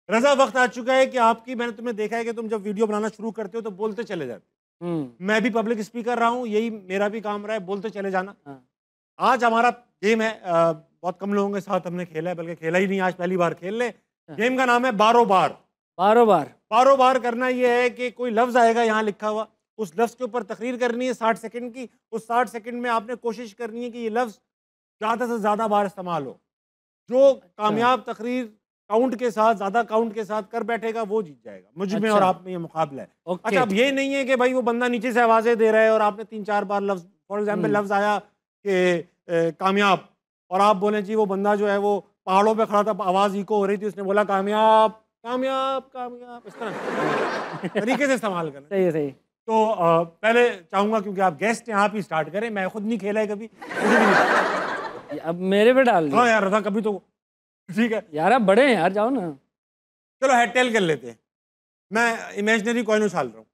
रजा, वक्त आ चुका है कि आपकी, मैंने तुम्हें देखा है कि तुम जब वीडियो बनाना शुरू करते हो तो बोलते चले जाते हो। मैं भी पब्लिक स्पीकर रहा हूँ, यही मेरा भी काम रहा है, बोलते चले जाना। आज हमारा गेम है, बहुत कम लोगों के साथ हमने खेला है, बल्कि खेला ही नहीं, आज पहली बार खेल ले। गेम का नाम है बारो बार। बारो बार। बारो बार करना यह है कि कोई लफ्ज आएगा यहाँ लिखा हुआ, उस लफ्ज के ऊपर तकरीर करनी है 60 सेकंड की। उस 60 सेकंड में आपने कोशिश करनी है कि ये लफ्ज ज़्यादा से ज़्यादा बार इस्तेमाल हो। जो कामयाब तकरीर काउंट के साथ, ज्यादा काउंट के साथ कर बैठेगा वो जीत जाएगा। मुझ में और आप में ये मुकाबला है। अच्छा, अब ये नहीं है कि भाई वो बंदा नीचे से आवाजें दे रहा है और आपने 3-4 बार लफ्ज, फॉर एग्जाम्पल लफ्ज आया कि कामयाब, और आप बोले जी वो बंदा जो है वो पहाड़ों पे खड़ा था, आवाज इको हो रही थी, उसने बोला कामयाब कामयाब कामयाब, इस तरह तरीके से इस्तेमाल करना। सही है, सही। तो पहले चाहूंगा, क्योंकि आप गेस्ट हैं, आप ही स्टार्ट करें। मैं खुद नहीं खेला है कभी, मुझे भी नहीं। अब मेरे पे डाल दिया। हाँ यार, रजा कभी तो ठीक है यार, आप बड़े हैं यार, जाओ ना। चलो हेड टेल कर लेते हैं। मैं इमेजिनरी कॉइन उछाल रहा हूँ।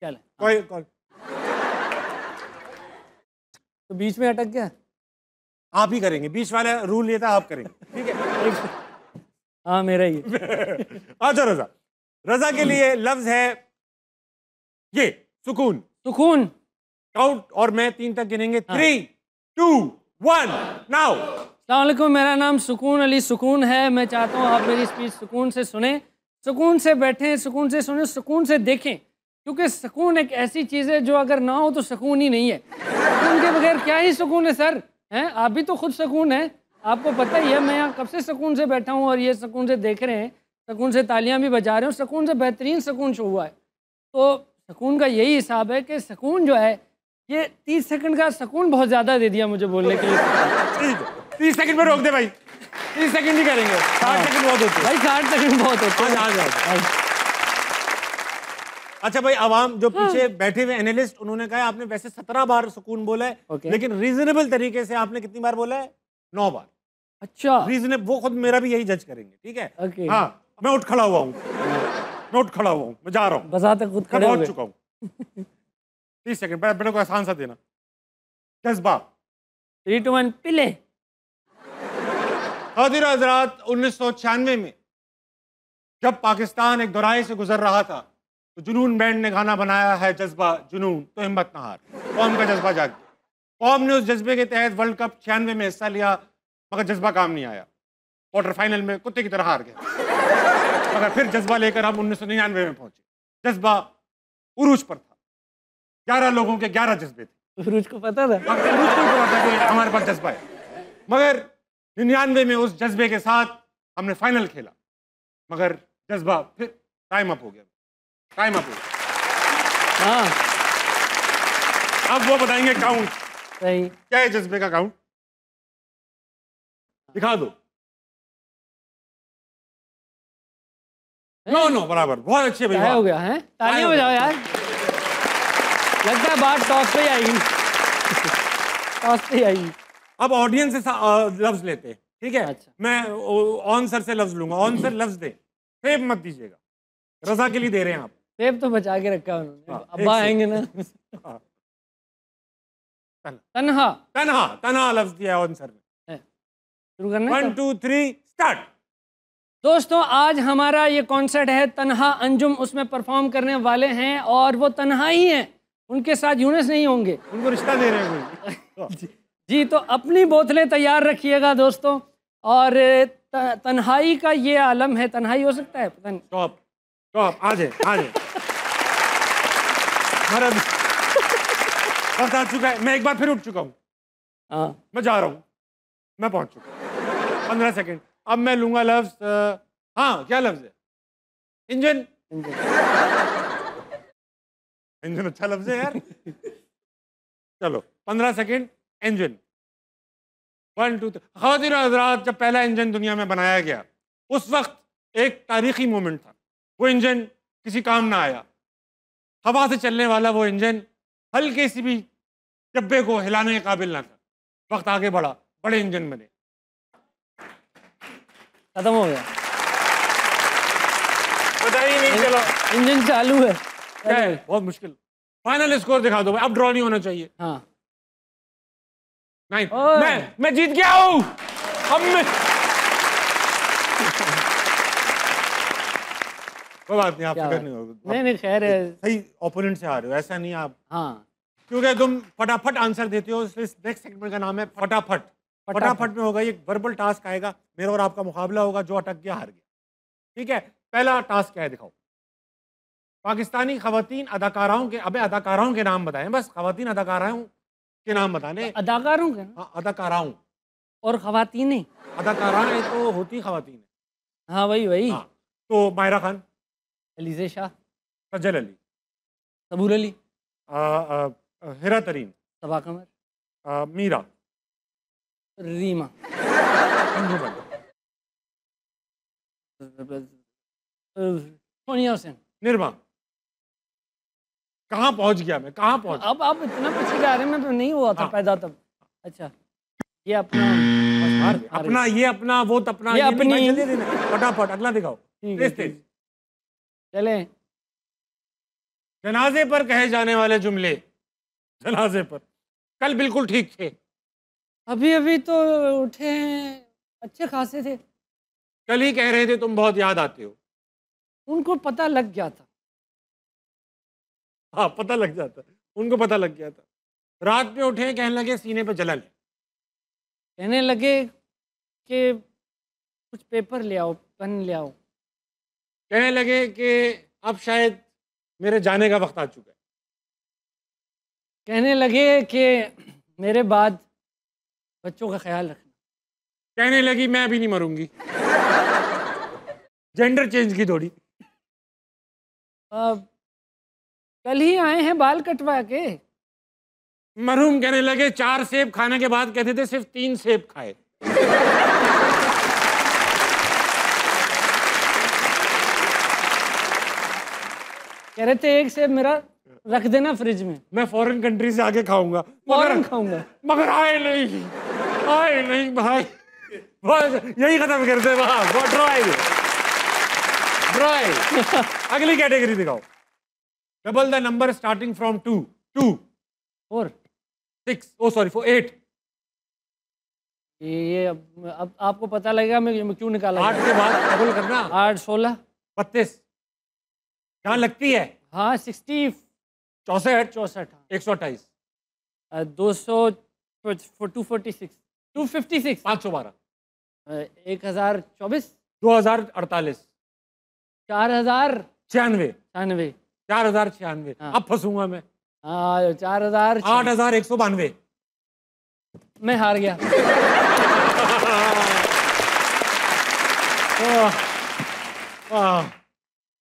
चल, कॉइन तो बीच में अटक गया। आप ही करेंगे, बीच वाला रूल ये था, आप करेंगे, ठीक है? हाँ, मेरा ही। अच्छा रजा, रजा के लिए लफ्ज है ये सुकून। सुकून। काउंट, और मैं 3 तक गिनेंगे। 3, 2, 1 नाउ। अस्सलामुअलैकुम, मेरा नाम सुकून अली सुकून है। मैं चाहता हूँ आप मेरी स्पीच सुकून से सुने, सुकून से बैठें, सुकून से सुने, सुकून से देखें, क्योंकि सुकून एक ऐसी चीज़ है जो अगर ना हो तो सुकून ही नहीं है। सुकून के बगैर क्या ही सुकून है सर, हैं? आप भी तो खुद सुकून है, आपको पता ही है। मैं यहाँ कब से सुकून से बैठा हूँ और ये सुकून से देख रहे हैं, सुकून से तालियाँ भी बजा रहे हो, सुकून से बेहतरीन सुकून शो हुआ है। तो सुकून का यही हिसाब है कि सुकून जो है, ये 30 सेकंड का सुकून बहुत ज़्यादा दे दिया मुझे बोलने के लिए। ठीक है, 30 सेकंड में रोक दे भाई, 30 सेकंड ही करेंगे। 60 सेकंड बहुत होते हैं भाई, 60 सेकंड बहुत होते हैं। अच्छा भाई, आवाम जो पीछे बैठे हुए एनालिस्ट, उन्होंने कहा आपने वैसे 17 बार सुकून बोला है, लेकिन रीजनेबल तरीके से आपने कितनी बार बोला है? 9 बार। अच्छा, रीजनेबल, वो खुद मेरा भी यही जज करेंगे, ठीक है? हाँ, मैं उठ खड़ा हुआ हूँ, मैं जा रहा हूँ, बजाते खुद खड़े पहुंच चुका हूँ। 30 सेकंड, मेरे को आसान सा देना। जज्बा। 3, 2, 1 पिले। खातिर हजरात, 1996 में जब पाकिस्तान एक दोराहे से गुजर रहा था, तो जुनून बैंड ने गाना बनाया है जज्बा जुनून तो हिम्मत न हार। कौम का जज्बा जाग गया। कौम ने उस जज्बे के तहत वर्ल्ड कप 96 में हिस्सा लिया, मगर जज्बा काम नहीं आया। क्वार्टर फाइनल में कुत्ते की तरह हार गया। मगर फिर जज्बा लेकर हम 1999 में पहुंचे। जज्बा उरूज पर था, 11 लोगों के 11 जज्बे थे। उरूज को पता था, उरूज को पता था कि हमारे पास जज्बा है। मगर 99 में उस जज्बे के साथ हमने फाइनल खेला, मगर जज्बा फिर टाइम अप हो गया। टाइम अप हो गया। हाँ, अब वो बताएंगे काउंट। सही। क्या है जज्बे का काउंट? दिखा दो। नो बराबर, बहुत अच्छे भैया। हो गया है, तालियां बजाओ यार। लगता है बात टॉस पे आएगी, टॉस पे आएगी। अब ऑडियंस से लफ्ज लेते हैं, ठीक है? अच्छा। मैं ऑन सर से लफ्ज लूंगा। ऑन सर लफ्ज दे, फेब मत दीजिएगा। रजा के लिए दे रहे हैं आप। फेब तो बचा के रखा उन्होंने। अब्बा आएंगे ना। तन्हा। तन्हा, तन्हा लफ्ज दिया ऑन सर ने। शुरू करना। 1, 2, 3 स्टार्ट। दोस्तों, आज हमारा ये कॉन्सर्ट है तन्हा अंजुम, उसमें परफॉर्म करने वाले हैं और वो तन्हा ही हैं, उनके साथ यूनिस नहीं होंगे। उनको रिश्ता दे रहे हैं जी, तो अपनी बोतलें तैयार रखिएगा दोस्तों। और तन्हाई का ये आलम है, तन्हाई हो सकता है। टॉप टॉप, आ जाए हमारा वक्त आ चुका है। मैं एक बार फिर उठ चुका हूँ। हाँ, मैं जा रहा हूँ, मैं पहुंच चुका। 15 सेकंड। अब मैं लूंगा लफ्ज। हाँ, क्या लफ्ज है? इंजन। इंजन अच्छा लफ्ज है यार। चलो 15 सेकंड। इंजन। 1, 2, 3। खातिर हजरात, जब पहला इंजन दुनिया में बनाया गया, उस वक्त एक तारीखी मोमेंट था। वो इंजन किसी काम ना आया। हवा से चलने वाला वो इंजन हल्के सी भी डब्बे को हिलाने के काबिल ना था। वक्त आगे बढ़ा, बड़े इंजन बने। खत्म हो गया। पता ही नहीं चला। इंजन चालू है। क्या है? बहुत मुश्किल। फाइनल स्कोर दिखा दो भाई, अब ड्रॉ नहीं होना चाहिए। हाँ, नहीं, मैं जीत गया हूं। अब मैं कोई बात नहीं, आप क्या फिक्र बात? नहीं होगी। नहीं नहीं खैर है। सही ओपोनेंट से आ रहे हो, ऐसा नहीं आप, हाँ क्योंकि तुम फटाफट आंसर देते हो, इसलिए नेक्स्ट सेगमेंट का नाम है फटाफट। फटाफट में होगा, ये वर्बल टास्क आएगा, मेरा और आपका मुकाबला होगा, जो अटक गया हार गया। ठीक है, पहला टास्क क्या है दिखाओ। पाकिस्तानी खवातीन अदाकाराओं के, अबे अदाकाराओं के नाम बताएं बस, खवातीन अदाकाराओं के नाम बताने। अदाकारों के ना? हाँ, अदाकाराओं और खवातीनें। अदाकाराएं तो होती खवातीन है। हाँ वही वही। हाँ, तो मायरा खान, अलीज़े शाह, सज्जल अली, सबूर अली, हिरा तरीन, सबा कमर, मीरा, रीमा, अंजुमन, सोनिया हुसैन। निर्मा। कहाँ पहुंच गया मैं, कहाँ पहुंच गया? अब आप इतना पीछे जा रहे हैं, मैं तो नहीं हुआ था हाँ। पैदा तब। अच्छा ये अपना बस हार गए। हार अपना ये अपना वो अपना ये नहीं अपनी- भाई, जल्दी देना, फटाफट अगला दिखाओ। ठीक है, तेज तेज। चले। जनाजे पर कहे जाने वाले जुमले, जनाजे पर कल बिल्कुल ठीक थे, अभी अभी तो उठे हैं, अच्छे खासे थे। कल ही कह रहे थे तुम बहुत याद आते हो। उनको पता लग गया था। हाँ, पता लग जाता, उनको पता लग गया था। रात में उठे, कहने लगे सीने पे जलन है। कहने लगे कि कुछ पेपर ले आओ, पेन ले आओ। कहने लगे कि अब शायद मेरे जाने का वक्त आ चुका है। कहने लगे कि मेरे बाद बच्चों का ख्याल रखना। कहने लगी मैं अभी नहीं मरूंगी। जेंडर चेंज की थोड़ी। अब कल ही आए हैं बाल कटवा के। मरहूम कहने लगे 4 सेब खाने के बाद कहते थे सिर्फ 3 सेब खाए। कह रहे थे एक सेब मेरा रख देना फ्रिज में, मैं फॉरेन कंट्री से आके खाऊंगा, फौरन खाऊंगा। मगर आए नहीं, आए नहीं भाई। बस यही खत्म कर दे। वाह, ड्राई ड्राई। अगली कैटेगरी दिखाओ। Double the number starting from 2 2 और 6 ओ सॉरी 4 8 ये अब आपको पता लगेगा मैं क्यों निकाला। 8 के बाद डबल करना। 8 16 32 जहाँ लगती है। हाँ 60 64 64 128 200 246 256 512 1024 2048 4096 96 4096। हाँ। अब फंसूंगा मैं। 4000 8192। मैं हार गया।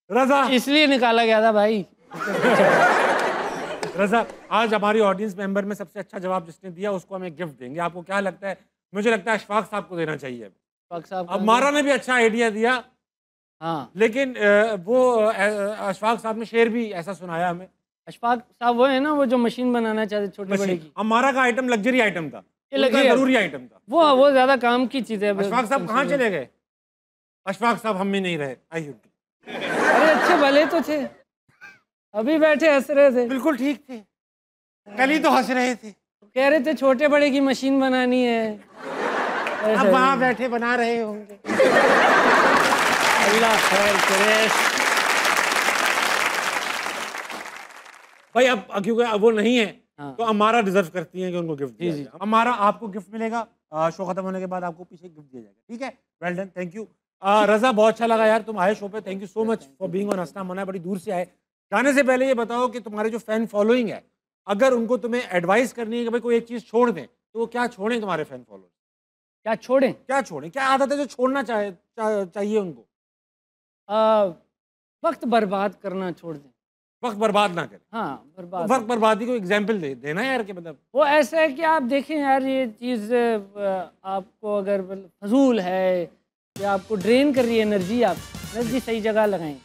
रजा, इसलिए निकाला गया था भाई। रजा, आज हमारी ऑडियंस मेंबर में सबसे अच्छा जवाब जिसने दिया उसको हम एक गिफ्ट देंगे। आपको क्या लगता है? मुझे लगता है अशफाक साहब को देना चाहिए। पाक साहब अब मारा ने भी अच्छा आइडिया दिया, हाँ लेकिन वो अशफाक साहब ने शेर भी ऐसा सुनाया हमें। अशफाक साहब वो है ना, वो जो मशीन बनाना चाहते छोटे बड़े की। हमारा का आइटम लग्जरी आइटम था, ये उनका luxury जरूरी आइटम था। वो ज्यादा काम की चीज है। अशफाक साहब कहाँ चले गए? अशफाक साहब हम में नहीं रहे। आइए। अरे अच्छे भले तो थे, अभी बैठे हंस रहे थे। बिल्कुल ठीक थे, कल ही तो हंस रहे थे। कह रहे थे छोटे बड़े की मशीन बनानी है। अब वहां बैठे बना रहे होंगे। अल्लाह खैर करे। भाई अब क्योंकि अब वो नहीं है, हाँ। तो हमारा डिजर्व करती हैं कि उनको गिफ्ट दिया जी। जाए। हमारा आपको गिफ्ट मिलेगा, शो खत्म होने के बाद आपको पीछे गिफ्ट दिया जाएगा। ठीक है, वेल डन, थैंक यू। रजा, बहुत अच्छा लगा यार तुम आए शो पे। Thank you so much for being on हंसना मना, बड़ी दूर से आए। जाने से पहले ये बताओ कि तुम्हारे जो फैन फॉलोइंग है, अगर उनको तुम्हें एडवाइस करनी है कि भाई कोई एक चीज छोड़ दें, तो वो क्या छोड़ें? तुम्हारे फैन फॉलोअर्स क्या छोड़ें? क्या छोड़ें? क्या आदत है जो छोड़ना चाहिए उनको? वक्त बर्बाद करना छोड़ दें। वक्त बर्बाद ना करें। हाँ बर्बाद। वक्त बर्बादी को एग्जाम्पल देना यार, कि मतलब वो ऐसा है कि आप देखें यार, ये चीज़ आपको अगर फजूल है या आपको ड्रेन कर रही है एनर्जी, आप एनर्जी सही जगह लगाएं।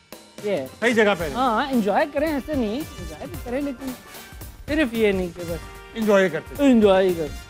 ये है सही जगह पे हाँ, एंजॉय करें, ऐसे नहीं एंजॉय भी करें, लेकिन सिर्फ ये नहीं कि बस एंजॉय करते। एंजॉय कर।